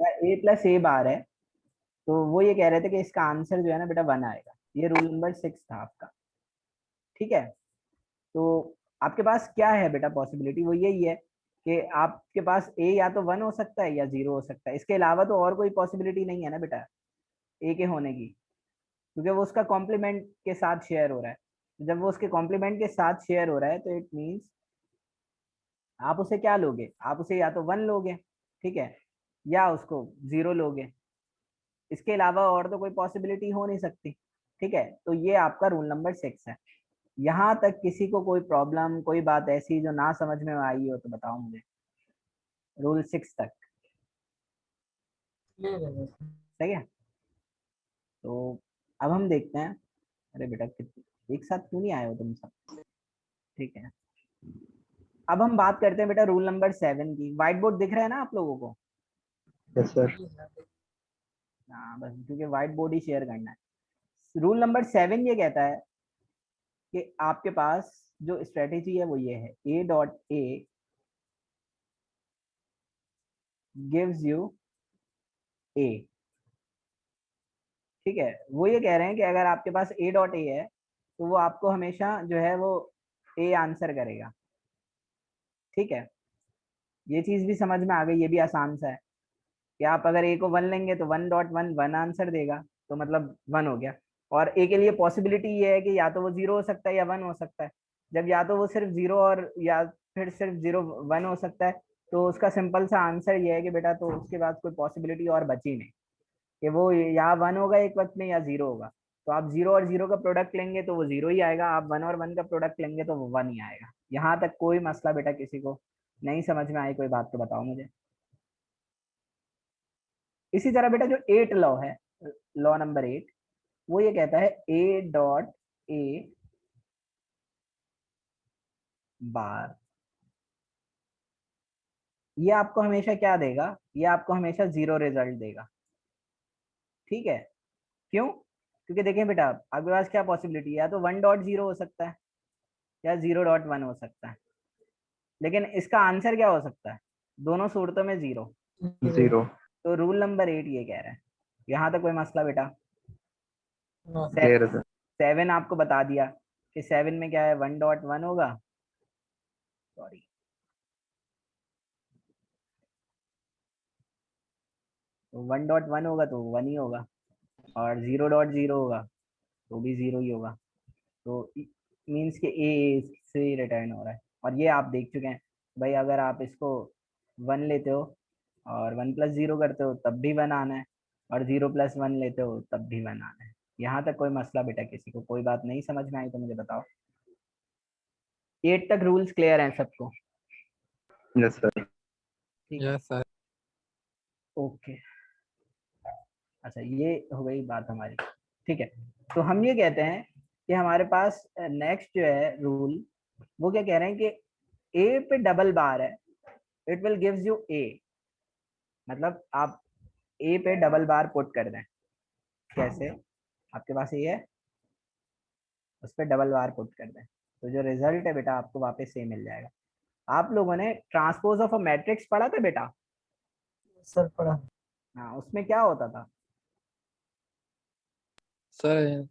ए plus ए बार है, तो वो ये कह रहे थे कि इसका आंसर जो है ना बेटा 1 आएगा। ये रूल नंबर 6 था आपका। ठीक है, तो आपके पास क्या है बेटा पॉसिबिलिटी, वो यही है कि आपके पास ए या तो 1 हो सकता है या 0 हो सकता है, इसके अलावा तो और कोई पॉसिबिलिटी नहीं है ना बेटा ए के होने की, क्योंकि वो उसका कॉम्प्लीमेंट के साथ शेयर हो रहा है। जब वो उसके कॉम्प्लीमेंट के साथ शेयर हो रहा है तो इट मीन्स आप उसे क्या लोगे, आप उसे या तो 1 लोगे, ठीक है, या उसको 0 लोगे। इसके अलावा और तो कोई पॉसिबिलिटी हो नहीं सकती। ठीक है, तो ये आपका रूल नंबर 6 है। यहाँ तक किसी को कोई प्रॉब्लम, कोई बात ऐसी जो ना समझ में आई हो तो बताओ मुझे। रूल 6 तक सही है। तो अब हम देखते हैं। अरे बेटा एक साथ क्यों नहीं आए हो तुम सब? ठीक है, अब हम बात करते हैं बेटा रूल नंबर 7 की। व्हाइट बोर्ड दिख रहा है ना आप लोगों को? Yes sir. हाँ बस, क्योंकि व्हाइट बोर्ड ही शेयर करना है। रूल नंबर 7 ये कहता है कि आपके पास जो स्ट्रेटेजी है वो ये है, A dot A gives you A. ठीक है, वो ये कह रहे हैं कि अगर आपके पास ए डॉट ए है तो वो आपको हमेशा जो है वो ए आंसर करेगा। ठीक है, ये चीज भी समझ में आ गई, ये भी आसान सा है कि आप अगर ए को 1 लेंगे तो 1.1 1 आंसर देगा, तो मतलब 1 हो गया। और ए के लिए पॉसिबिलिटी ये है कि या तो वो 0 हो सकता है या 1 हो सकता है। जब या तो वो सिर्फ 0 और या फिर सिर्फ 0 1 हो सकता है, तो उसका सिंपल सा आंसर ये है कि बेटा तो उसके बाद कोई पॉसिबिलिटी और बची नहीं कि वो या 1 होगा एक वक्त में या 0 होगा। तो आप 0 और 0 का प्रोडक्ट लेंगे तो वो 0 ही आएगा, आप 1 और 1 का प्रोडक्ट लेंगे तो वो 1 ही आएगा। यहाँ तक कोई मसला बेटा किसी को नहीं समझ में आई कोई बात तो बताओ मुझे। इसी तरह बेटा जो 8 लॉ है, लॉ नंबर 8, वो ये कहता है ए डॉट ए बार, ये आपको हमेशा क्या देगा, ये आपको हमेशा 0 रिजल्ट देगा। ठीक है, क्यों? क्योंकि देखें बेटा आपके पास क्या पॉसिबिलिटी है, या तो 1.0 हो सकता है या 0.1 हो सकता है, लेकिन इसका आंसर क्या हो सकता है? दोनों सूरतों में 0। 0। तो रूल नंबर 8 ये कह रहा है। यहाँ तक कोई मसला बेटा? क्लियर है सर। 7 आपको बता दिया कि 7 में क्या है, 1.1 होगा, सॉरी, तो 1.1 होगा तो 1 ही होगा, और 0.0 होगा तो भी 0 ही होगा। तो मीन्स के ए से रिटर्न हो रहा है। और ये आप देख चुके हैं भाई, अगर आप इसको 1 लेते हो और 1 प्लस 0 करते हो तब भी 1 आना है, और 0 प्लस 1 लेते हो तब भी 1 आना है। यहाँ तक कोई मसला बेटा किसी को कोई बात नहीं समझ में आई तो मुझे बताओ। 8 तक रूल्स क्लियर हैं सबको? Yes sir. ठीक है, यस सर। ओके। अच्छा ये हो गई बात हमारी। ठीक है, तो हम ये कहते हैं कि हमारे पास नेक्स्ट जो है रूल, वो क्या कह रहे हैं कि ए पे डबल बार है, इट विल गिव्स यू ए। मतलब आप ए पे डबल बार पुट कर दें। कैसे? आपके पास ये है, उस पर डबल बार पुट कर दें तो जो रिजल्ट है बेटा आपको वापस से मिल जाएगा। आप लोगों ने ट्रांसपोज ऑफ अ मैट्रिक्स पढ़ा था बेटा? सर पढ़ा। हाँ, उसमें क्या होता था? सर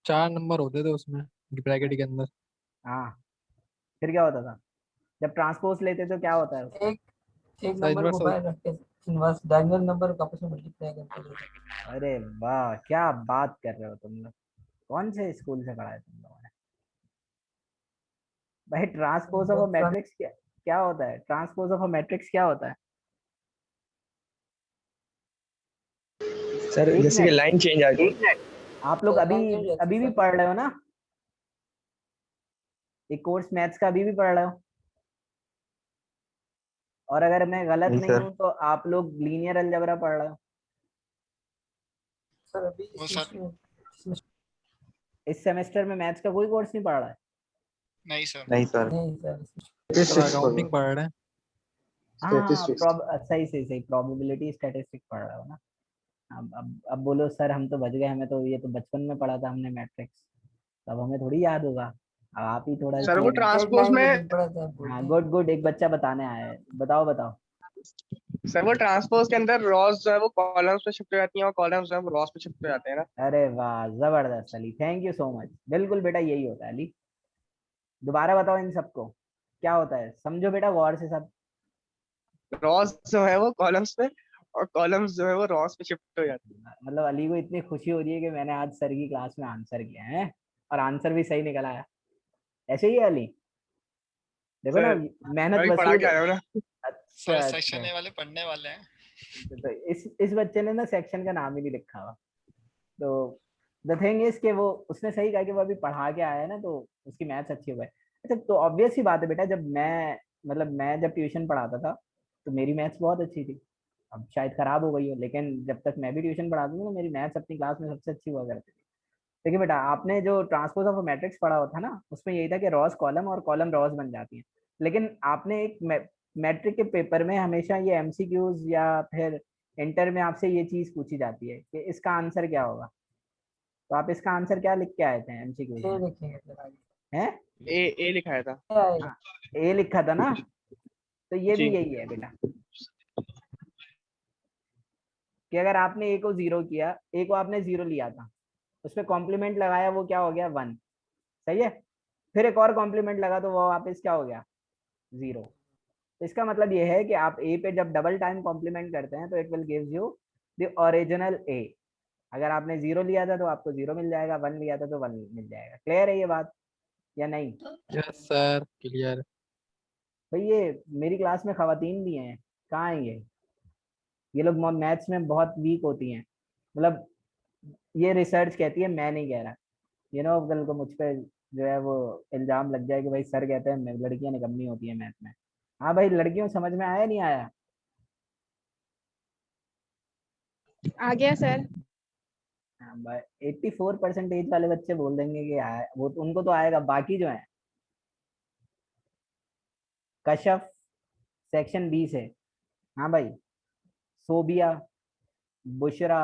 4 नंबर होते थे उसमें ब्रैकेट के अंदर। हाँ, फिर क्या होता था जब ट्रांसपोज लेते तो क्या होता है? एक एक सर नंबर इनवर्स को बाहर रख के इनवर्स डायगोनल नंबर को आपस में मल्टीप्लाई करते थे। अरे वाह, क्या बात कर रहे हो तुम लोग, कौन से स्कूल से पढ़ा है तुम लोगों ने? भाई ट्रांसपोज ऑफ अ बहुत पुराने। मैट्रिक्स क्या क्या होता है? ट्रांसपोज ऑफ अ मैट्रिक्स क्या होता है? सर एक जैसे कि मिनट, लाइन चेंज आ गई। आप लोग अभी लाइन चेंज अभी भी पढ़ रहे हो ना? एक कोर्स मैथ्स का अभी भी पढ़ रहे हो? और अगर मैं गलत नहीं नहीं सर। हूं तो आप लोग लीनियर अलजेब्रा पढ़ रहे हो? सर अभी वो सर इस सेमेस्टर में मैथ्स का कोई कोर्स नहीं पढ़ रहा है? नहीं सर। नहीं सर। नहीं सर सर स्टैटिस्टिक्स अकाउंटिंग पढ़ रहे हैं। हाँ, स्टैटिस्टिक्स। सही सही सही, प्रोबेबिलिटी स्टैटिस्टिक्स पढ़ रहे हो ना? अब बोलो सर हम तो बच गए, हमें तो ये तो बचपन में पढ़ा था हमने मैट्रिक्स, तब हमें थोड़ी याद होगा। अब आप ही थोड़ा सर वो इसमें। ट्रांसपोज में हाँ गुड गुड, एक बच्चा बताने आया है, बताओ बताओ। सर वो ट्रांसपोज के अंदर रॉस जो है वो कॉलम्स पे शिफ्ट हो जाती हैं और कॉलम्स जो है वो रॉस पे शिफ्ट हो जाते हैं ना। अरे वाह, जबरदस्त Ali, thank you so much. बिल्कुल बेटा यही होता है अली। दोबारा बताओ इन सबको क्या होता है, समझो बेटा गौर से सब। रॉस जो है वो कॉलम्स पे और कॉलम्स जो है वो रॉस पे शिफ्ट हो जाती मतलब अली को इतनी खुशी हो रही है कि मैंने आज सर की क्लास में आंसर किया है और आंसर भी सही निकल आया। ऐसे ही है अली, है। देखो ना, सर मेहनत मैं भी पढ़ा वसूल। के आया हूँ ना। अच्छा अच्छा। वाले पढ़ने वाले हैं। तो इस बच्चे ने ना सेक्शन का नाम ही नहीं लिखा हुआ। तो द थिंग इज कि वो, उसने सही कहा कि वो अभी पढ़ा के आया है ना, तो उसकी मैथ्स अच्छी हो गई। अच्छा, तो ऑब्वियस ही बात है बेटा, जब मैं, मतलब मैं जब ट्यूशन पढ़ाता था तो मेरी मैथ्स बहुत अच्छी थी। अब शायद खराब हो गई हो, लेकिन जब तक मैं भी ट्यूशन पढ़ाता था ना, मेरी मैथ्स अपनी क्लास में सबसे अच्छी हुआ करती थी। देखिए बेटा, आपने जो ट्रांसपोज ऑफ मैट्रिक्स पढ़ा हुआ था ना, उसमें यही था कि रॉस कॉलम और कॉलम रॉस बन जाती है। लेकिन आपने एक मैट्रिक के पेपर में हमेशा ये एमसीक्यूज या फिर इंटर में आपसे ये चीज पूछी जाती है कि इसका आंसर क्या होगा। तो आप इसका आंसर क्या लिख के आए थे एमसीक्यूज ये में? लिखेंगे फिर आगे। हैं? ए लिखाया था। क्या आएगा? हाँ, ए लिखा था ना, तो ये भी जी। यही है बेटा कि अगर आपने ए को जीरो किया, ए को आपने जीरो लिया था, उसमें कॉम्प्लीमेंट लगाया, वो क्या हो गया, वन। सही है। फिर एक और कॉम्प्लीमेंट लगा तो वो वापस क्या हो गया, जीरो। तो इसका मतलब ये है कि आप ए पे जब डबल टाइम कॉम्प्लीमेंट करते हैं तो it will gives you the original ए। अगर आपने जीरो लिया था तो आपको जीरो मिल जाएगा, वन लिया था तो वन मिल जाएगा। क्लियर है ये बात या नहीं? Yes sir, clear. भाई ये मेरी क्लास में खवातीन भी हैं, कहाँ हैं ये लोग मैथ्स में बहुत वीक होती हैं। मतलब ये रिसर्च कहती है, मैं नहीं कह रहा। कल को मुझ पे जो है वो इल्जाम लग जाए कि भाई सर कहते हैं लड़कियां निकम्मी होती है मैथ में। हाँ भाई, लड़कियों समझ में आया नहीं आया? आ गया सर। हाँ भाई, 84% वाले बच्चे बोल देंगे कि आया, वो तो उनको तो आएगा, बाकी जो है कशफ सेक्शन बी से। हाँ भाई, सोबिया, बुशरा,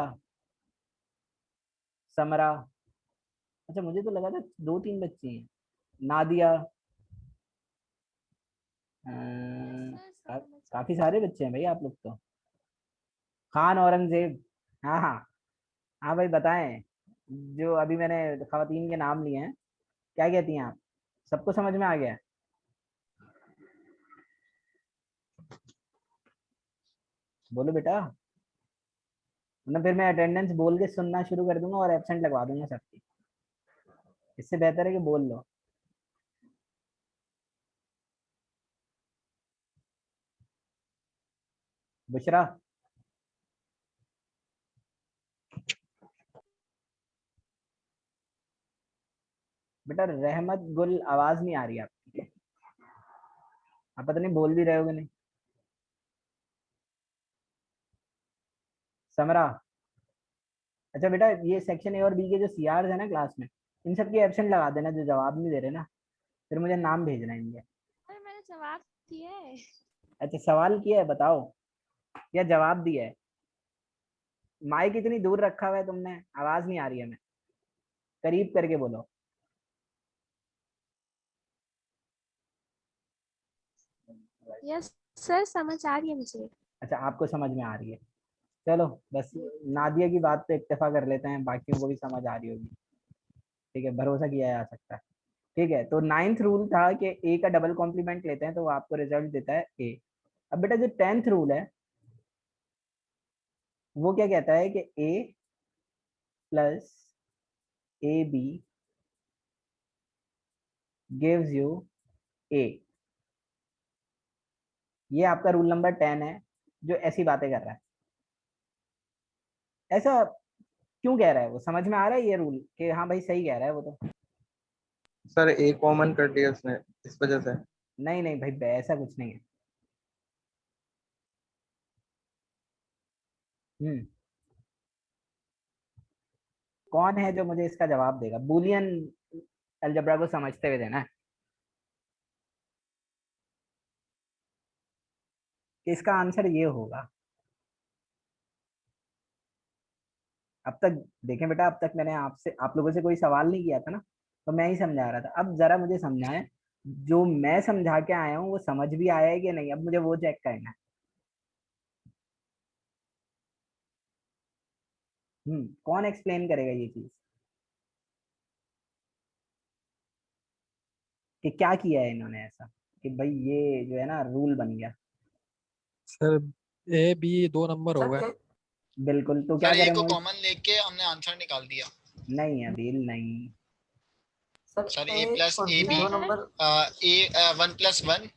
समरा। अच्छा, मुझे तो लगा था दो तीन बच्चे हैं। नादिया, काफी सारे बच्चे हैं भाई आप लोग तो। खान औरंगजेब। हाँ हाँ। हाँ भाई बताएं, जो अभी मैंने खवातीन के नाम लिए हैं, क्या कहती हैं आप? सबको समझ में आ गया? बोलो बेटा, वरना फिर मैं अटेंडेंस बोल के सुनना शुरू कर दूंगा और एब्सेंट लगवा दूंगा सबकी। इससे बेहतर है कि बोल लो। बुशरा, बेटा रहमत गुल, आवाज नहीं आ रही आपकी। आप पता नहीं बोल भी रहे होगे नहीं। समरा। अच्छा बेटा, ये सेक्शन ए और बी के जो सीआर है ना क्लास में, इन सब की एब्सेंट लगा देना जो जवाब नहीं दे रहे ना, फिर मुझे नाम भेजना इनके। अरे मैंने जवाब दिया है। अच्छा, सवाल किया है बताओ, या जवाब दिया है? माइक इतनी दूर रखा हुआ है तुमने, आवाज नहीं आ रही है। मैं करीब करके बोलो। यस सर, समझ आ रही है मुझे। अच्छा, आपको समझ में आ रही है, चलो बस नादिया की बात पे इक्तफा कर लेते हैं, बाकियों को भी समझ आ रही होगी। ठीक है, भरोसा किया जा सकता है। ठीक है, तो नाइन्थ रूल था कि ए का डबल कॉम्प्लीमेंट लेते हैं तो वो आपको रिजल्ट देता है ए। अब बेटा जो 10th रूल है, वो क्या कहता है कि A plus A B gives you A. ये आपका रूल नंबर 10 है, जो ऐसी बातें कर रहा है। ऐसा क्यों कह रहा है वो, समझ में आ रहा है ये रूल कि हाँ भाई सही कह रहा है वो तो? सर ए कॉमन कर दिया उसने, इस वजह से। नहीं नहीं भाई, ऐसा कुछ नहीं है। हम्म। कौन है जो मुझे इसका जवाब देगा? बुलियन अलजेब्रा को समझते हुए देना है कि इसका आंसर ये होगा। अब तक देखें बेटा, अब तक मैंने आपसे, आप लोगों से कोई सवाल नहीं किया था ना, तो मैं ही समझा रहा था। अब जरा मुझे समझाएं, जो मैं समझा के आया हूँ वो समझ भी आया है कि नहीं, अब मुझे वो चेक करना है। कौन एक्सप्लेन करेगा ये चीज कि क्या किया है इन्होंने ऐसा कि भाई ये जो है ना रूल बन गया। सर ए बी 2 नंबर हो सर गए। बिल्कुल, तो क्या सर ए करें को मोहित? कॉमन लेके हमने आंसर निकाल दिया। नहीं अभी नहीं। सर ए ए प्लस और ए बी बी दो नंबर ए 1+1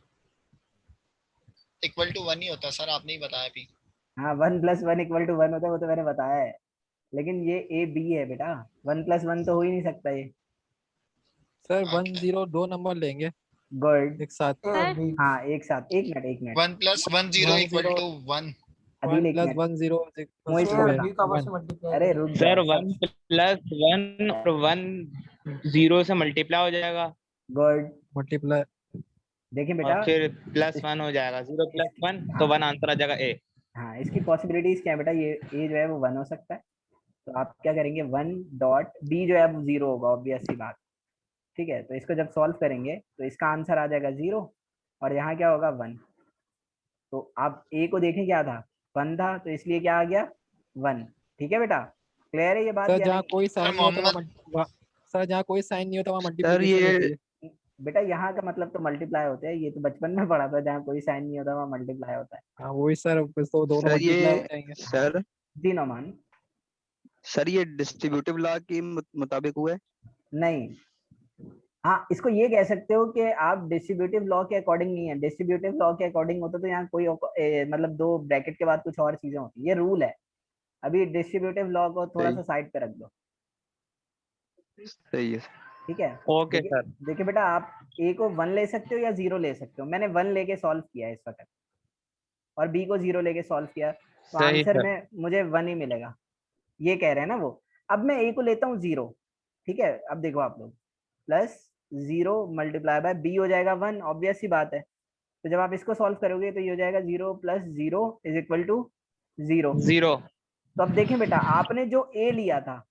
इक्वल टू 1 ही होता है सर, आपने ही बताया अभी। हाँ 1+1 = 1 होता है, वो तो मैंने बताया है, लेकिन ये ए बी है बेटा, 1+1 तो हो ही नहीं सकता ये। सर 1 ओके 0 2 नंबर लेंगे गुड। एक साथ। ए और बी हाँ एक साथ, एक मिनट एक मिनट, 1+1 0 1 इक्वल 0 टू 1। अभी 1 एक प्लस मिनट 1 0 मोहित ए को और बता। बी को आपस 1। में मल्टीप्लाई अरे करें। रुक सर जाओ सब। 1+1 और 1 0 से मल्टीप्लाई हो जाएगा गुड। मल्टीप्लाई। देखिए और बेटा फिर इस, +1 हो जाएगा, 0 + इसकी 1 तो हाँ 1 आंसर आ जाएगा ए। हाँ इसकी पॉसिबिलिटीज क्या है बेटा, ये जो है वो 1 हो सकता है, तो आप क्या करेंगे 1 डॉट बी जो है वो 0 होगा, ऑब्वियस सी बात। ठीक है, तो इसको जब सॉल्व करेंगे तो इसका आंसर आ जाएगा 0 और यहाँ क्या होगा 1। तो आप ए को देखें क्या था, 1 था, तो इसलिए क्या आ गया 1। ठीक है बेटा, क्लियर है ये बात सर या जहाँ नहीं? कोई सर साइन नहीं होता मोहम्मद सर जहाँ कोई साइन नहीं होता वहाँ सर मल्टीप्लिकेशन होती ये है। बेटा यहाँ का मतलब तो मल्टीप्लाई होते हैं, ये तो बचपन में पढ़ा था, जहाँ कोई साइन नहीं होता वहाँ मल्टीप्लाई होता है। हाँ वही सर, बस तो दोनों सर मल्टीप्लाई हो ये जाएंगे। सर जी नोमान। सर ये डिस्ट्रीब्यूटिव लॉ के मुताबिक हुआ है। नहीं, हाँ इसको ये कह सकते हो कि आप डिस्ट्रीब्यूटिव लॉ के अकॉर्डिंग नहीं है, डिस्ट्रीब्यूटिव लॉ के अकॉर्डिंग होता तो यहाँ कोई मतलब 2 ब्रैकेट के बाद कुछ और चीजें होती, ये रूल है। अभी डिस्ट्रीब्यूटिव लॉ को थोड़ा सही सा साइड पे रख दो। सही है। ठीक है, ओके देखिए सर। देखिए बेटा, आप ए को 1 ले सकते हो या 0 ले सकते हो, मैंने 1 लेके सॉल्व किया है इस वक्त, और बी को 0 लेके सॉल्व किया, तो सही आंसर सर। में मुझे 1 ही मिलेगा, ये कह रहे हैं ना वो। अब मैं ए को लेता हूँ 0। ठीक है, अब देखो आप लोग, +0 मल्टीप्लाई बाय बी हो जाएगा 1, ऑब्वियस सी बात है। तो जब आप इसको सॉल्व करोगे तो ये हो जाएगा 0 + 0 = 0। 0 तो अब देखें बेटा, आपने जो ए लिया था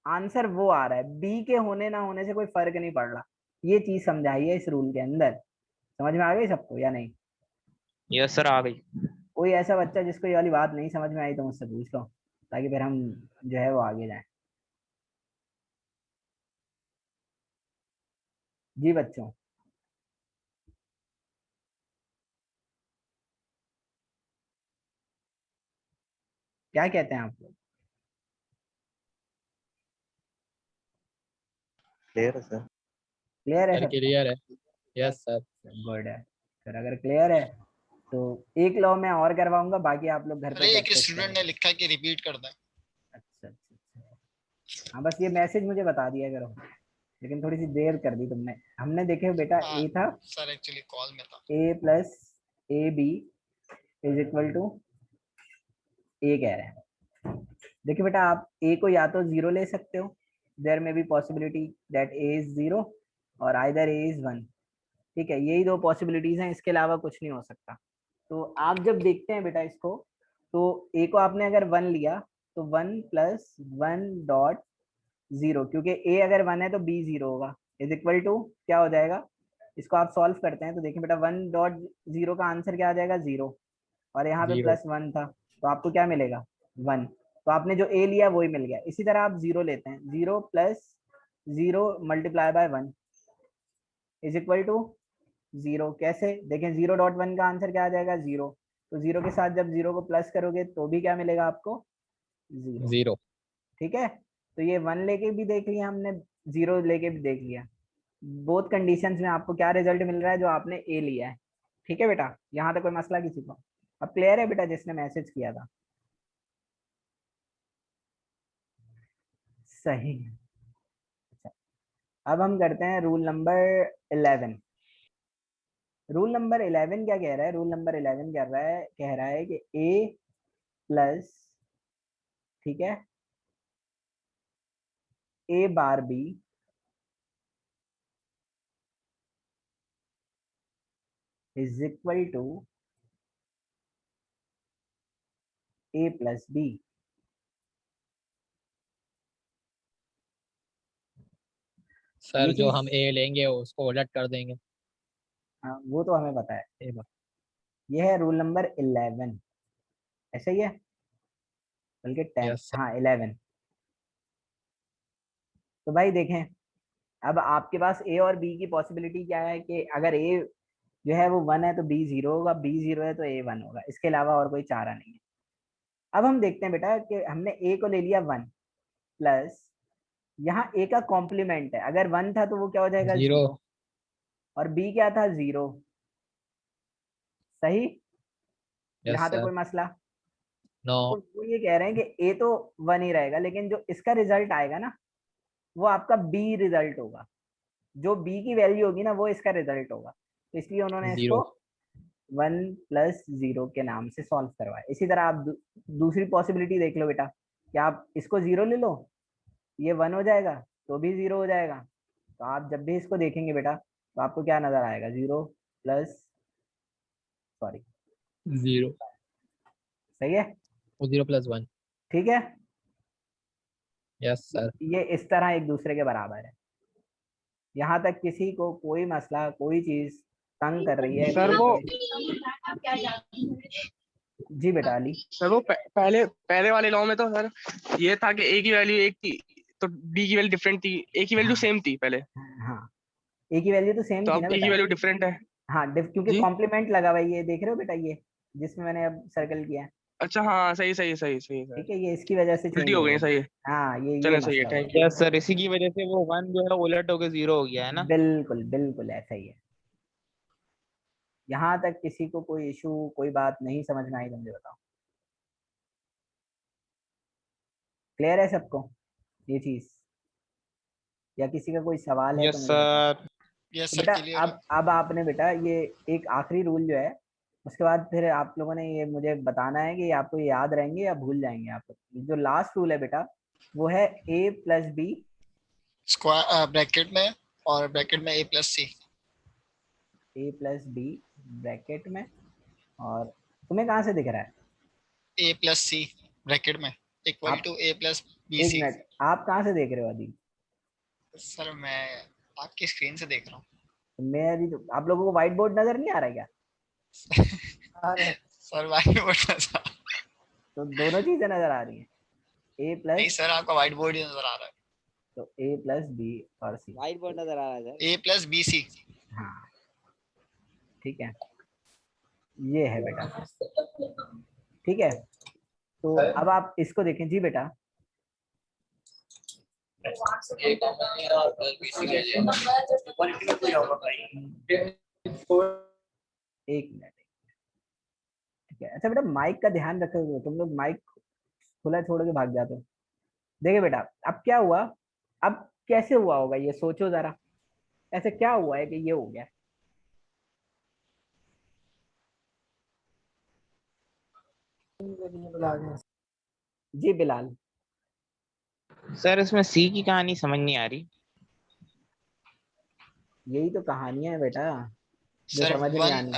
आंसर वो आ रहा है, बी के होने ना होने से कोई फर्क नहीं पड़ रहा। ये चीज समझाइए इस रूल के अंदर, समझ में आ गई सबको या नहीं? यस सर आ गई। कोई ऐसा बच्चा जिसको ये वाली बात नहीं समझ में आई तो मुझसे पूछ लो, ताकि फिर हम जो है वो आगे जाएं। जी बच्चों, क्या कहते हैं आप लोग? क्लियर है सर। क्लियर है सर सबको? क्लियर है। Yes sir. गुड है, फिर अगर क्लियर है तो एक लॉ मैं और करवाऊंगा, बाकी आप लोग घर पे अरे एक प्रैक्टिस स्टूडेंट करें। ने लिखा है कि रिपीट कर दें। अच्छा अच्छा अच्छा, हाँ बस ये मैसेज मुझे बता दिया करो, लेकिन थोड़ी सी देर कर दी तुमने। हमने देखे बेटा हाँ ए था, सर एक्चुअली कॉल में था। a + ab = a कह रहे हैं। देखिए बेटा, आप a को या तो 0 ले सकते हो, देयर में be possibility that a is 0 और आइदर a इज 1। ठीक है, यही 2 पॉसिबिलिटीज हैं, इसके अलावा कुछ नहीं हो सकता। तो आप जब देखते हैं बेटा इसको, तो a को आपने अगर 1 लिया तो 1 + 1.0, क्योंकि a अगर 1 है तो b 0 होगा, = क्या हो जाएगा? इसको आप सॉल्व करते हैं तो देखिए बेटा 1.0 का आंसर क्या आ जाएगा 0, और यहाँ पे 0। +1 था, तो आपको क्या मिलेगा 1। तो आपने जो a लिया वही मिल गया। इसी तरह आप 0 लेते हैं, 0 + 0 मल्टीप्लाई बाय 1 = 0। कैसे देखें, 0.1 का आंसर क्या आ जाएगा 0, तो 0 के साथ जब 0 को प्लस करोगे तो भी क्या मिलेगा आपको 0। 0। ठीक है, तो ये 1 लेके भी देख लिया हमने, 0 लेके भी देख लिया, बोथ कंडीशंस में आपको क्या रिजल्ट मिल रहा है, जो आपने ए लिया है। ठीक है बेटा, यहाँ तक कोई मसला किसी को? अब क्लियर है बेटा जिसने मैसेज किया था? सही। अच्छा, अब हम करते हैं रूल नंबर 11। रूल नंबर 11 क्या कह रहा है? रूल नंबर 11 कह रहा है कि a प्लस, ठीक है, a bar b = a plus b। Sir ये जो चीज, हम ए लेंगे उसको उलट कर देंगे। हाँ वो तो हमें पता है। ए बार। ये है रूल नंबर 11, ऐसा ही है, बल्कि 10, यस सर। हाँ 11। तो भाई देखें, अब आपके पास ए और बी की पॉसिबिलिटी क्या है कि अगर ए जो है वो 1 है तो बी 0 होगा, बी 0 है तो ए 1 होगा, इसके अलावा और कोई चारा नहीं है। अब हम देखते हैं बेटा कि हमने ए को ले लिया 1 प्लस यहाँ ए का कॉम्प्लीमेंट है, अगर 1 था तो वो क्या हो जाएगा 0 0, और बी क्या था 0, सही। यस यहाँ तक सर कोई मसला? नो तो वो ये कह रहे हैं कि ए तो 1 ही रहेगा, लेकिन जो इसका रिजल्ट आएगा ना वो आपका बी रिजल्ट होगा, जो बी की वैल्यू होगी ना वो इसका रिजल्ट होगा, तो इसलिए उन्होंने इसको 1 प्लस 0 के नाम से सॉल्व करवाया। इसी तरह आप दूसरी पॉसिबिलिटी देख लो बेटा, कि आप इसको 0 ले लो, ये 1 हो जाएगा तो भी 0 हो जाएगा, तो आप जब भी इसको देखेंगे बेटा तो आपको क्या नजर आएगा, 0 प्लस सॉरी 0 सही है, 0 + 1 ठीक है। यस सर ये इस तरह एक दूसरे के बराबर है। यहाँ तक किसी को कोई मसला, कोई चीज तंग कर रही है? सर कोई वो जी बेटा अली। सर वो पहले पहले वाले लॉ में तो सर ये था कि ए की वैल्यू एक थी तो बी की वैल्यू डिफरेंट थी, ए की वैल्यू हाँ। सेम थी पहले, हाँ, ए की वैल्यू तो सेम तो थी अब ना ए की बेटा। वैल्यू डिफरेंट है। हाँ क्योंकि जी कॉम्प्लीमेंट लगा हुआ है, ये देख रहे हो बेटा, ये जिसमें मैंने अब सर्कल किया है, अच्छा हाँ सही सही सही सही सर, ठीक है, ये इसकी वजह से उल्टी चेंज हो हो गई गया। सही है, हाँ ये चलो सही है, मसला थैंक हुआ। यू। यस सर, इसी की वजह से वो 1 जो है उलट होके 0 हो गया है ना। बिल्कुल बिल्कुल ऐसा ही है। यहाँ तक किसी को कोई इशू, कोई बात नहीं समझ में आई तो मुझे बताओ। क्लियर है सबको ये चीज, या किसी का कोई सवाल है तो यस मुझे बताओ। सर। यस तो सर बेटा क्लियर है। अब आपने बेटा ये एक आखिरी रूल जो है, उसके बाद फिर आप लोगों ने ये मुझे बताना है कि आपको ये याद रहेंगे या भूल जाएंगे आप। जो लास्ट रूल है बेटा वो है a plus B, square bracket में, और ब्रैकेट में A plus C. a plus B bracket में, और तुम्हें कहाँ से दिख रहा है? ए प्लस सी ब्रैकेट में इक्वल आप टू ए प्लस बी एक सी। मिनट, आप कहाँ से देख रहे हो अभी? सर मैं आपकी स्क्रीन से देख रहा हूँ। मैं अभी तो, आप लोगों को व्हाइट बोर्ड नजर नहीं आ रहा क्या? Sir white board sir. तो दोनों चीजें नजर आ रही हैं, a नहीं प्लस, सर, आपका व्हाइट बोर्ड ही नजर आ रहा है। तो a प्लस बी और c। व्हाइट बोर्ड नजर आ रहा है सर। ए प्लस बी सी। हाँ ठीक है, ये है बेटा, ठीक है। तो अब आप इसको देखें जी बेटा, एक मिनट, ठीक है। अच्छा बेटा माइक का ध्यान रखो, तुम लोग माइक खुला छोड़ के भाग जाते हो। देखिए बेटा अब क्या हुआ, अब कैसे हुआ होगा ये सोचो जरा, ऐसे क्या हुआ है कि ये हो गया? जी बिलाल। सर इसमें सी की कहानी समझ नहीं आ रही। यही तो कहानियां है बेटा जो सर समझ नहीं आनी।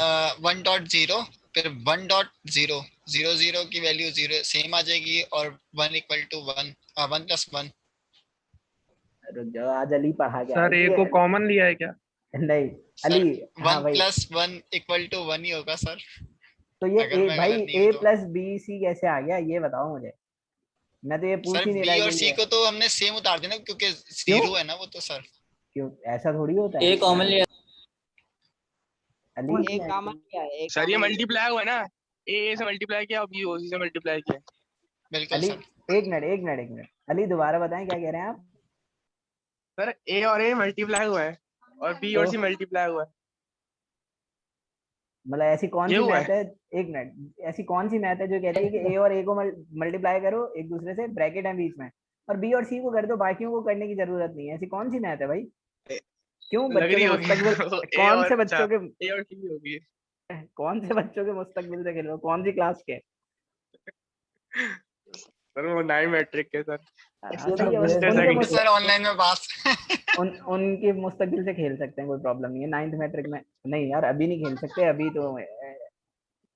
1.0 फिर 1.0 0 0 की वैल्यू 0 सेम आ जाएगी, और 1 इक्वल टू 1 1 प्लस 1। रुक जाओ, आज अली पढ़ा गया सर ए को कॉमन लिया है क्या? नहीं सर अली, हाँ 1 भाई, प्लस 1 इक्वल टू 1 ही होगा सर। तो ये अगर मैं भाई गलत नहीं a हूँ तो। प्लस बी सी कैसे आ गया ये बताओ मुझे, मैं तो ये पूछ सर ही नहीं बी रहा और कि सी ये को तो हमने सेम उतार दिया ना, क्योंकि क्यों? 0 है ना वो तो सर। क्यों ऐसा थोड़ी होता है एक कॉमन लिया अली? एक कॉमन लिया है, एक सर ये common लिया है। मल्टीप्लाई हुआ है ना, ए से मल्टीप्लाई किया और बी ओ सी से मल्टीप्लाई किया। बिल्कुल अली सर। एक मिनट एक मिनट एक मिनट, अली दोबारा बताएं क्या कह रहे हैं आप? सर ए और ए मल्टीप्लाई हुआ है और बी और तो सी मल्टीप्लाई हुआ है, मतलब ऐसी कौन ये सी हुआ मैथ है, एक मिनट, ऐसी कौन सी मैथ है जो कहती है कि ए और ए को मल्टीप्लाई करो एक दूसरे से, ब्रैकेट है बीच में, और बी और सी को कर दो, बाकियों को करने की जरूरत नहीं है? ऐसी कौन सी मैथ है भाई? क्यों लग बच्चों रही के होगी मुस्तकबिल, ए कौन और से अच्छा बच्चों के, ए और सी होगी। कौन से बच्चों के मुस्तकबिल से खेल रहे हो, कौन सी क्लास के? सर वो 9 मैट्रिक के सर। हाँ, सही है, जैसा उनके कि- सर ऑनलाइन में पास। उनके मुस्तकबिल से खेल सकते हैं, कोई प्रॉब्लम नहीं है। 9th मैट्रिक में नहीं यार, अभी नहीं खेल सकते, अभी तो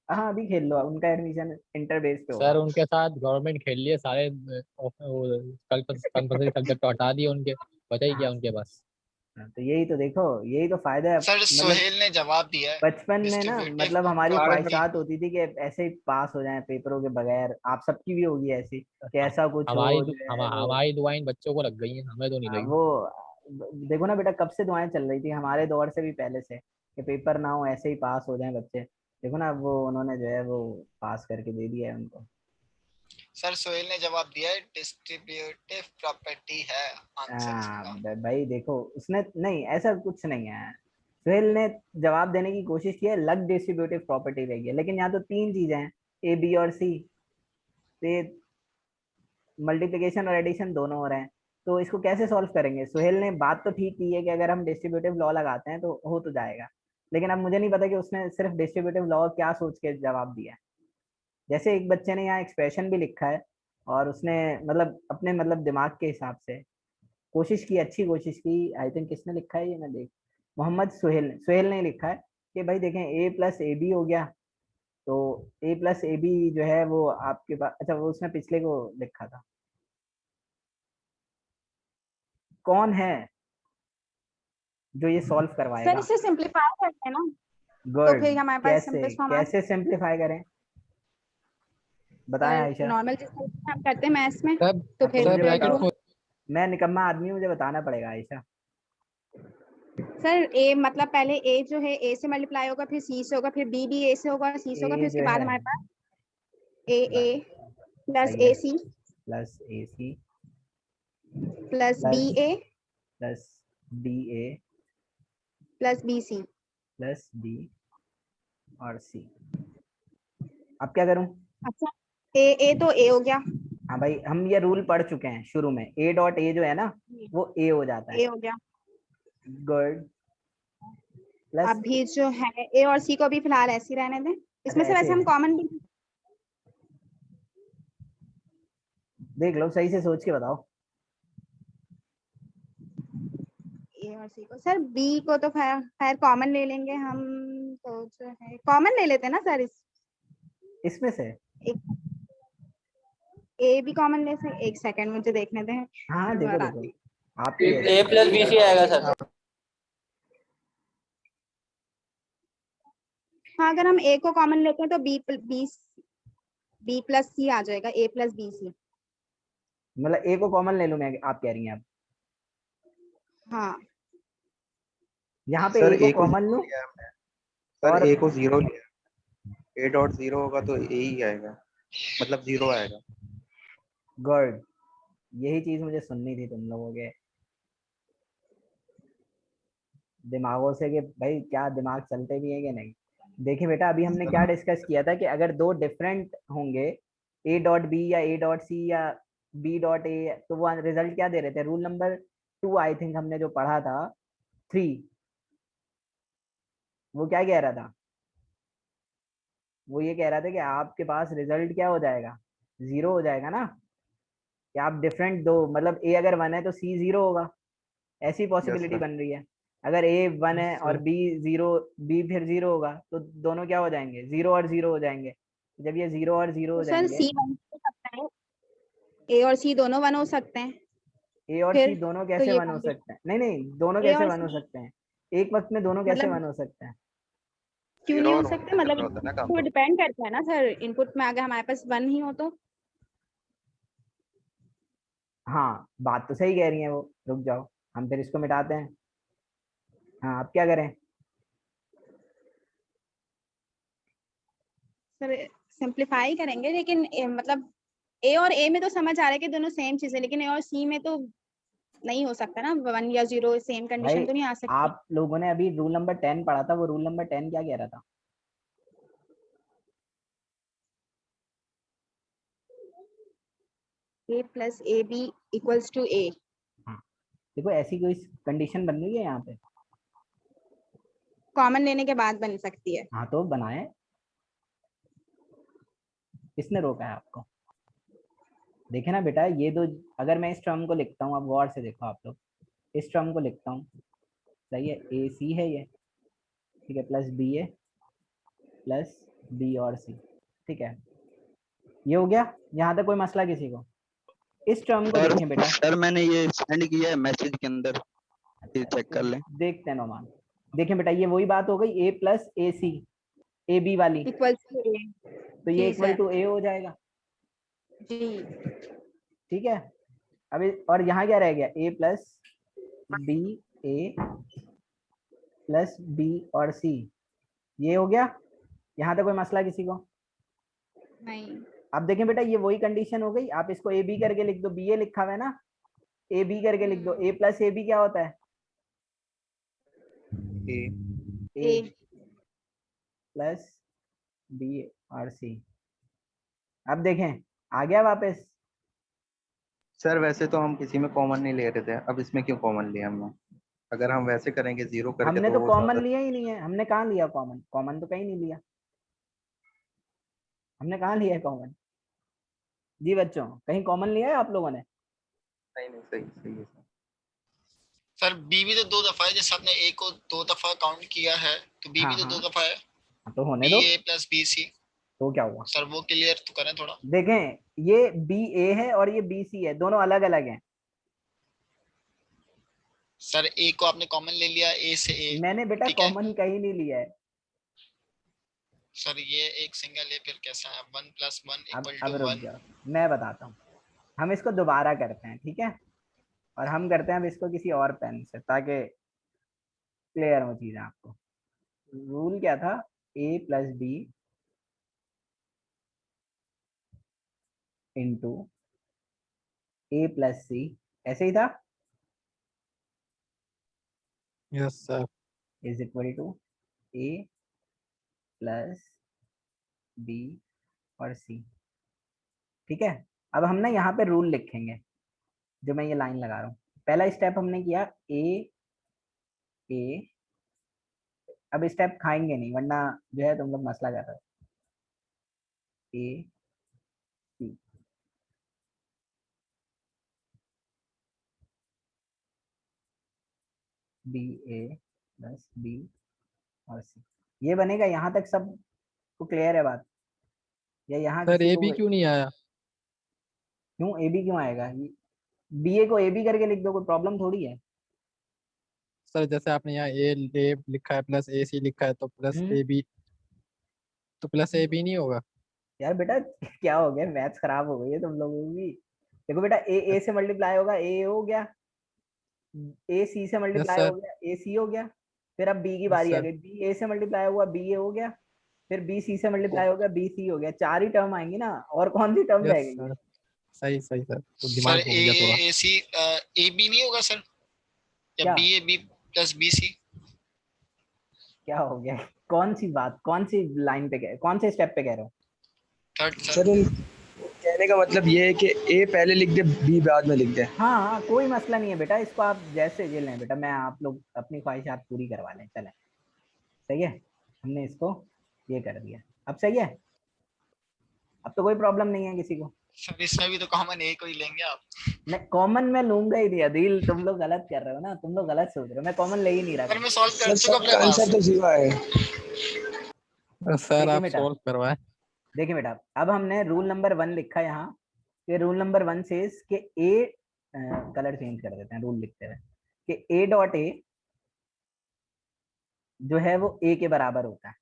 हाँ अभी खेल लो, उनका एडमिशन इंटर बेस पे होगा। सर उनके साथ गवर्नमेंट खेल लिए सारे कंपल्सरी सब्जेक्ट हटा दिए उनके, बचा ही क्या उनके पास। तो यही तो देखो, यही तो फायदा है सर मतलब सोहेल ने जवाब दिया है बचपन में ना, distributive मतलब हमारी सारे ख्वाहिशात होती थी कि ऐसे ही पास हो जाएं पेपरों के बगैर। आप सबकी भी होगी ऐसी कि ऐसा कुछ हो जो है वो। हमारी दुआएं बच्चों को लग गई हैं, हमें तो नहीं लगी। वो देखो ना बेटा, कब से दुआएं चल रही थी हमारे दौर से भी पहले से कि पेपर ना हो, ऐसे ही पास हो जाएं बच्चे। देखो ना, वो उन्होंने जो है वो पास करके दे दिया है उनको। सर सोहेल ने जवाब दिया है डिस्ट्रीब्यूटिव प्रॉपर्टी है आंसर इसका। भाई देखो, उसने नहीं, ऐसा कुछ नहीं है। सुहेल ने जवाब देने की कोशिश की है, लग डिस्ट्रीब्यूटिव प्रॉपर्टी रहेगी, लेकिन यहाँ तो तीन चीजें हैं, ए बी और सी। तो मल्टीप्लिकेशन और एडिशन दोनों हो रहे हैं, तो इसको कैसे सॉल्व करेंगे? सुहेल ने बात तो ठीक की है कि अगर हम डिस्ट्रीब्यूटिव लॉ लगाते हैं तो हो तो जाएगा, लेकिन अब मुझे नहीं पता कि उसने सिर्फ डिस्ट्रीब्यूटिव लॉ क्या सोच के जवाब दिया है। जैसे एक बच्चे ने यहाँ एक्सप्रेशन भी लिखा है, और उसने मतलब अपने मतलब दिमाग के हिसाब से कोशिश की, अच्छी कोशिश की। आई थिंक किसने लिखा है ये, मैं देख, मोहम्मद सुहेल ने लिखा है कि भाई देखें, ए प्लस ए बी हो गया, तो ए प्लस ए बी जो है वो आपके पास, अच्छा वो उसने पिछले को लिखा था। कौन है जो ये सॉल्व सर करवाएगा? इसे सिंपलीफाई करते हैं ना, तो गुड। फिर हमारे पास कैसे सिंपलेस्ट फॉर्म कैसे सिंपलीफाई करें, बताएं आयशा। नॉर्मल जिस तरह से हम करते हैं मैथ्स में, सर तो फिर मुझे ब्रैकेट बताओ, खोल। मैं निकम्मा आदमी हूं, मुझे बताना पड़ेगा आयशा। सर ए मतलब पहले ए जो है ए से मल्टीप्लाई होगा, फिर सी से होगा, फिर बी भी ए से होगा, सी से होगा, फिर ए उसके जो बाद है हमारे पास ए प्लस सही है, A C plus A C plus B plus A plus B A plus B C. Plus B और सी। अब क्या करूं? अच्छा, ए तो ए हो गया, हाँ भाई, हम ये रूल पढ़ चुके हैं शुरू में, ए डॉट ए जो है ना वो ए हो जाता ए है। हो गया। गुड। प्लस अभी जो है ए और सी को भी फिलहाल ऐसे ही रहने दें, इसमें से ऐसे वैसे हम कॉमन भी देख लो, सही से सोच के बताओ। ए और सी को, सर बी को तो खैर कॉमन ले लेंगे हम, तो जो है कॉमन ले लेते हैं ना सर, इसमें से ए भी कॉमन ले सकते। एक सेकंड मुझे देखने दें, हाँ देखो देखो, बताती आपके ए प्लस बी सी आएगा सर। हाँ, अगर हम ए को कॉमन लेते हैं तो बी प्लस सी आ जाएगा, ए प्लस बी सी। मतलब ए को कॉमन ले लूं मैं, आप कह रही हैं अब? हाँ यहाँ पे सर ए को ए को कॉमन लूं लिया हमने। सर और ए को 0 लिया, ए डॉट 0 होगा तो ए ही आएगा, मतलब 0 आएगा। गुड, यही चीज मुझे सुननी थी तुम लोगों के दिमागों से कि भाई क्या दिमाग चलते भी है कि नहीं। देखिए बेटा, अभी हमने क्या डिस्कस किया था कि अगर दो डिफरेंट होंगे, ए डॉट बी या ए डॉट सी या बी डॉट ए, तो वो रिजल्ट क्या दे रहे थे? रूल नंबर 2 आई थिंक हमने जो पढ़ा था, 3, वो क्या कह रहा था? वो ये कह रहा था कि आपके पास रिजल्ट क्या हो जाएगा, 0 हो जाएगा ना, कि आप डिफरेंट दो, मतलब ए अगर 1 है तो सी 0 होगा, ऐसी पॉसिबिलिटी सर। बन रही है। अगर ए 1 है और सर। बी 0, बी फिर 0 होगा, तो दोनों क्या हो जाएंगे? 0 और 0 हो जाएंगे। जब ये 0 और 0 हो तो सर जाएंगे, सी वन हो सकता है, ए और सी दोनों वन हो सकते हैं। ए और फिर सी दोनों तो कैसे ये 1 हो सकते हैं? नहीं नहीं, दोनों ए कैसे और 1 हो सी सकते हैं? एक वक्त में दोनों कैसे मतलब 1 हो सकते हैं? क्यों 0 नहीं हो और 1 सकते, से मतलब चल रहा होता है ना काम वो तो। डिपेंड करता है ना सर, इनपुट में अगर हमारे पास वन ही हो तो। हाँ, बात तो सही कह रही है वो, रुक जाओ, हम फिर इसको मिटाते हैं। हाँ, अब क्या करें? सर सिंप्लीफाई करेंगे, लेकिन मतलब ए और ए में तो समझ आ रहा है कि दोनों सेम चीज है, लेकिन ए और सी में तो नहीं हो सकता ना, 1 या 0 सेम कंडीशन भाई तो नहीं आ सकती। आप लोगों ने अभी रूल नंबर 10 पढ़ा था, वो रूल नंबर 10 क्या कह रहा था? A plus A B equals to A. हाँ, देखो ऐसी कोई कंडीशन बन रही है यहाँ पे? कॉमन लेने के बाद बन सकती है। हाँ तो बनाए, किसने रोका है आपको? देखे ना बेटा, ये दो, अगर मैं इस टर्म को लिखता हूँ, आप गौर से देखो आप लोग, इस टर्म को लिखता हूँ, सही है, ए सी है ये, ठीक है, plus B A plus B और सी, ठीक है, ये हो गया। यहाँ तक कोई मसला किसी को? इस टर्म को देखें बेटा, सर मैंने ये सेंड किया है मैसेज के अंदर। चेक कर लें। देखते हैं नोमान। देखें बेटा ये वही बात हो गई, A plus A C, A B वाली, इक्वल टू ए। तो ये जी इक्वल सर। टू ए हो जाएगा। जी। ठीक है, अभी और यहाँ क्या रह गया, ए plus B, A plus B और सी, ये हो गया। यहाँ तक कोई मसला किसी को? नहीं। अब देखें बेटा ये वही कंडीशन हो गई, आप इसको ए बी करके लिख दो, बी ए लिखा हुआ है ना, ए बी करके लिख दो। ए प्लस ए बी क्या होता है? ए ए प्लस बी और सी। अब देखें आ गया वापस। सर वैसे तो हम किसी में कॉमन नहीं ले रहे थे, अब इसमें क्यों कॉमन लिया हमने? अगर हम वैसे करेंगे जीरो करके हमने तो तो वो कॉमन ज्यादा- लिया ही नहीं है, हमने कहाँ लिया कॉमन? कॉमन तो कहीं नहीं लिया, हमने कहाँ लिया है कॉमन? जी बच्चों कहीं कॉमन लिया है आप लोगों ने? नहीं नहीं सही सही है सर। सर बी भी तो 2 दफा है, जैसे आपने ए को 2 दफा काउंट किया है तो बी हाँ भी तो हाँ 2 दफा है। तो होने बी दो। ए प्लस बी सी। तो क्या हुआ? सर वो क्लियर तो करें थोड़ा। देखें ये बी ए है और ये बी सी है, दोनों अलग अलग हैं। सर ए को आपने कॉमन ले लिया, ए से ए। मैंने बेटा ठीक है। कॉमन कहीं नहीं लिया है। सर ये एक सिंगल है, फिर कैसा है? 1 + 1 अब = रुक 1। जाओ, मैं बताता हूँ। हम इसको दोबारा करते हैं, ठीक है, और हम करते हैं अब इसको किसी और पेन से ताकि क्लियर हो चीजें आपको। रूल क्या था? A plus B into A plus C, ऐसे ही था, yes sir. Is equal to A plus B और सी। ठीक है, अब हम ना यहाँ पे रूल लिखेंगे, जो मैं ये लाइन लगा रहा हूँ। पहला स्टेप हमने किया ए ए, अब स्टेप खाएंगे नहीं वरना जो है तुम लोग मसला कर रहे हो। ए सी, बी ए प्लस बी और सी, ये बनेगा। यहाँ तक सब को क्लियर है बात? या यहाँ सर किसी ए को बी क्यों नहीं आया? क्यों ए बी क्यों आएगा? बी ए को ए बी करके लिख दो, कोई प्रॉब्लम थोड़ी है। सर जैसे आपने यहाँ ए ए लिखा है प्लस ए सी लिखा है तो प्लस ए बी, तो प्लस ए बी नहीं होगा? यार बेटा क्या हो गया, मैथ्स खराब हो गई है तुम लोगों की। देखो बेटा ए से मल्टीप्लाई होगा, ए हो गया, ए सी से यस मल्टीप्लाई सर। हो गया, ए सी हो गया। फिर अब बी की यस बारी आ सर। गई, बी ए से मल्टीप्लाई हुआ, बी ए हो गया। फिर बी सी से मल्टीप्लाई हो गया, बी सी हो गया। 4 ही टर्म आएंगी ना, और कौन सी टर्म रह यस गई है? सर, सही सही सर, तो सर दिमाग घूम ए गया थोड़ा। ए सी ए बी नहीं होगा सर, या क्या B A B plus B C? क्या हो गया? कौन सी बात, कौन सी लाइन पे कौन से स्टेप पे कह रहे हो? Third sir sir. कहने का मतलब ये है कि ए पहले लिख दे, बी बाद में लिख दे। हाँ हाँ कोई मसला नहीं है बेटा, इसको आप जैसे ये लें बेटा, मैं आप लोग अपनी ख्वाहिशात पूरी करवा लें, चलें। सही है, हमने इसको ये कर दिया, अब सही है, अब तो कोई प्रॉब्लम नहीं है किसी को। सर इसमें भी तो कॉमन ए को ही लेंगे आप। मैं कॉमन में लूंगा ही नहीं अदिल, तुम लोग गलत कर रहे हो ना, तुम लोग गलत सोच रहे हो, मैं कॉमन ले ही नहीं सर रहा। मैं सॉल्व कर सर चुका सबका अपने आंसर पास। तो जीवा है। सर देखिए आप बेटा, सॉल्व करवाएं। देखिए बेटा, अब हमने रूल नंबर 1 लिखा यहाँ, कि रूल नंबर 1 से कि ए, कलर चेंज कर देते हैं रूल लिखते हुए, कि ए डॉट ए जो है वो ए के बराबर होता है।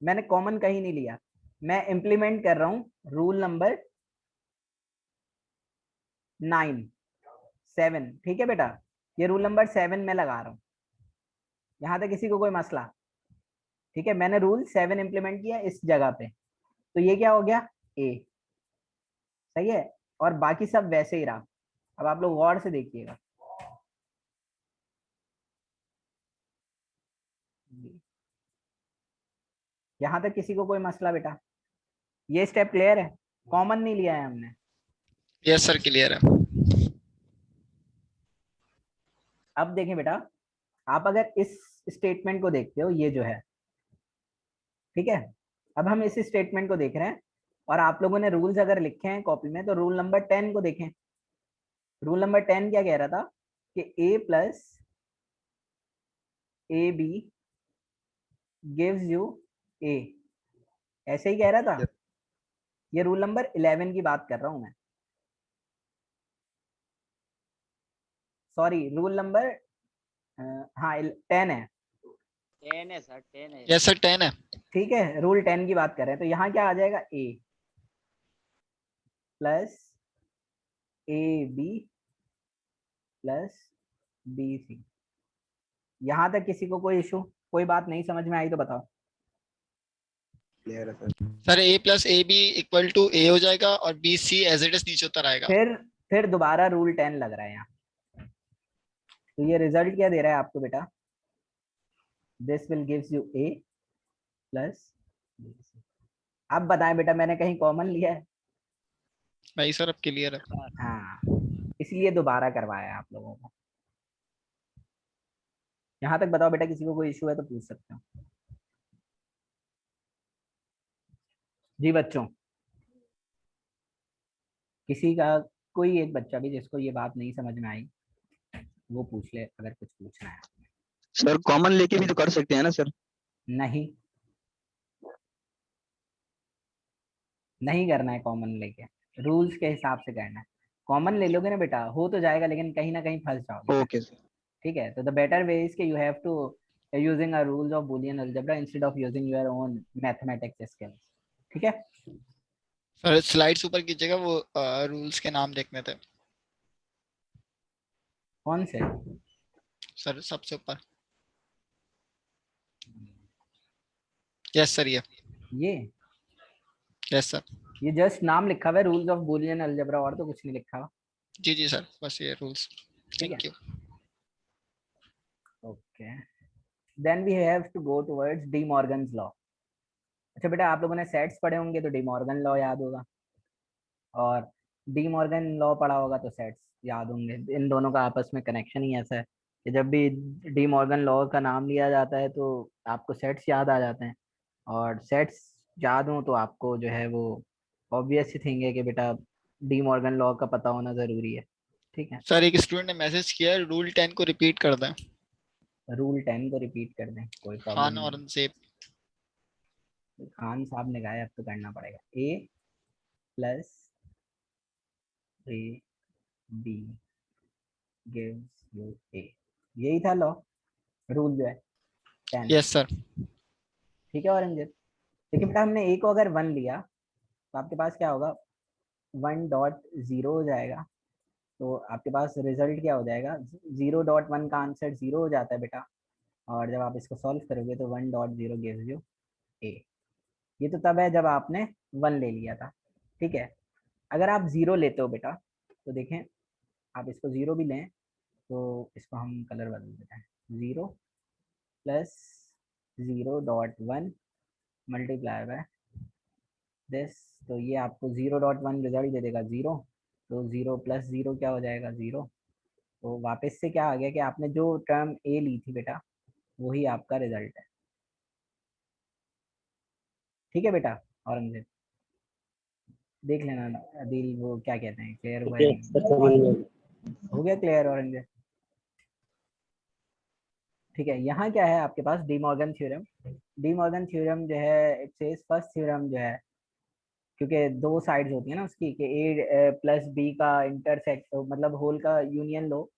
मैंने कॉमन कहीं नहीं लिया, मैं इंप्लीमेंट कर रहा हूँ रूल नंबर 9 7। ठीक है बेटा, ये रूल नंबर 7 में लगा रहा हूँ, यहाँ तक किसी को कोई मसला? ठीक है, मैंने रूल 7 इंप्लीमेंट किया इस जगह पे, तो ये क्या हो गया? ए। सही है, और बाकी सब वैसे ही रहा। अब आप लोग गौर से देखिएगा, यहाँ तक किसी को कोई मसला बेटा? ये स्टेप क्लियर है? कॉमन नहीं लिया है हमने। यस सर क्लियर है। अब देखें बेटा, आप अगर इस स्टेटमेंट को देखते हो, ये जो है, ठीक है, अब हम इस स्टेटमेंट को देख रहे हैं, और आप लोगों ने रूल्स अगर लिखे हैं कॉपी में तो रूल नंबर 10 को देखें। रूल नंबर 10 क्या कह रहा था? कि a plus A B gives you a, ऐसे ही कह रहा था। ये रूल नंबर 11 की बात कर रहा हूं मैं, सॉरी रूल नंबर हाँ 10 है, 10 है सर, 10 है। यस सर 10 है। ठीक है, रूल 10 की बात कर रहे हैं, तो यहाँ क्या आ जाएगा, A plus A B plus B C. यहाँ तक किसी को कोई इशू, कोई बात नहीं समझ में आई तो बताओ। क्लियर है sir. Sir A plus A B equal to A हो जाएगा और B C as it is नीचे उतर आएगा। फिर दोबारा रूल 10 लग रहा है यहाँ। तो ये रिजल्ट क्या दे रहा है आपको बेटा, this will gives you A plus. अब बताएं बेटा, मैंने कहीं कॉमन लिया है? नहीं सर, अब क्लियर है। हाँ, इसलिए दोबारा करवाया आप लोगों को। यहाँ तक बताओ बेटा, किसी को कोई इशू है तो पूछ सकते हो। जी बच्चों, किसी का कोई एक बच्चा भी जिसको ये बात नहीं समझ में आई वो पूछ ले, अगर कुछ पूछना है। सर कॉमन लेके भी तो कर सकते हैं ना सर? नहीं, नहीं करना है कॉमन लेके, रूल्स के हिसाब से करना है। कॉमन ले लोगे ना बेटा, हो तो जाएगा लेकिन कहीं ना कहीं फंस जाओगे। Okay sir. ठीक है, तो द बेटर वे इज कि you have to using a rules of Boolean algebra instead of using your own mathematics skills. ठीक है सर स्लाइड्स ऊपर कीजिएगा, वो रूल्स के नाम देखने थे। कौन से? सर सबसे ऊपर। यस सर, ये यस सर। ये जस्ट नाम लिखा हुआ है, रूल्स ऑफ बूलियन अलजेब्रा, और तो कुछ नहीं लिखा हुआ। जी जी सर, बस ये rules. Thank you. Okay, then we have to go towards De Morgan's law. अच्छा बेटा, आप लोगों ने सेट्स पढ़े होंगे तो डी मॉर्गन लॉ याद होगा, और डी मॉर्गन लॉ पढ़ा होगा तो सेट्स याद होंगे। इन दोनों का आपस में कनेक्शन ही ऐसा है कि जब भी डी मॉर्गन लॉ का नाम लिया जाता है तो आपको सेट्स याद आ जाते हैं, और सेट्स याद हो तो आपको जो है वो ऑब्वियस ही थिंग है कि बेटा डी मॉर्गन लॉ का पता होना जरूरी है। ठीक है सर, एक स्टूडेंट ने मैसेज किया, रूल 10 को रिपीट कर दें। रूल 10 को रिपीट कर दें, कोई खान प्रॉब्लम और नहीं। अनसेब। खान साहब ने कहा अब तो करना पड़ेगा। A plus A B gives you A, यही था लॉ, रूल जो है 10। Yes sir. ठीक है औरंगजेब, देखिए बेटा हमने ए को अगर 1 लिया तो आपके पास क्या होगा, 1.0 हो जाएगा। तो आपके पास रिजल्ट क्या हो जाएगा, 0.1 का आंसर 0 हो जाता है बेटा, और जब आप इसको सॉल्व करोगे तो 1.0 गिव्स यू ए। ये तो तब है जब आपने 1 ले लिया था। ठीक है, अगर आप 0 लेते हो बेटा तो देखें, आप इसको 0 भी लें तो इसको हम कलर बदल देते हैं, 0 प्लस 0.1 मल्टीप्लाई बाय दिस, तो ये आपको 0.1 रिजल्ट दे देगा 0। तो 0 प्लस 0 क्या हो जाएगा, 0। तो वापस से क्या आ गया कि आपने जो टर्म ए ली थी बेटा वही आपका रिजल्ट है। ठीक है बेटा औरंगजेब, देख लेना अदिल वो क्या कहते हैं, क्लियर हुआ है नहीं? हो गया क्लियर औरंगजेब? ठीक है, यहाँ क्या है आपके पास, De Morgan theorem. De Morgan theorem जो है इट सेज फर्स्ट थ्योरम जो है, क्योंकि दो साइड्स होती है ना उसकी, कि ए प्लस बी का इंटरसेक्ट मतलब होल का यूनियन लो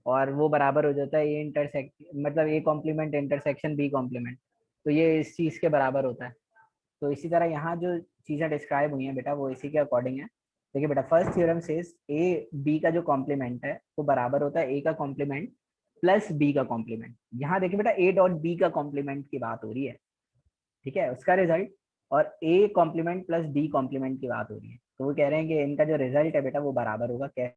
और वो बराबर हो जाता है ए इंटरसेक्ट, मतलब A complement intersection B complement, तो ये इस चीज़ के बराबर होता है। तो इसी तरह यहाँ जो चीज़ें डिस्क्राइब हुई हैं बेटा वो इसी के अकॉर्डिंग है। देखिए बेटा, first theorem says A B का जो कॉम्प्लीमेंट है वो बराबर होता है ए का कॉम्प्लीमेंट प्लस बी का कॉम्प्लीमेंट। यहाँ देखिए बेटा, ए डॉट बी का कॉम्प्लीमेंट की बात हो रही है, ठीक है, उसका रिजल्ट, और A complement plus B complement की बात हो रही है। तो वो कह रहे हैं कि इनका जो रिजल्ट है बेटा वो बराबर होगा।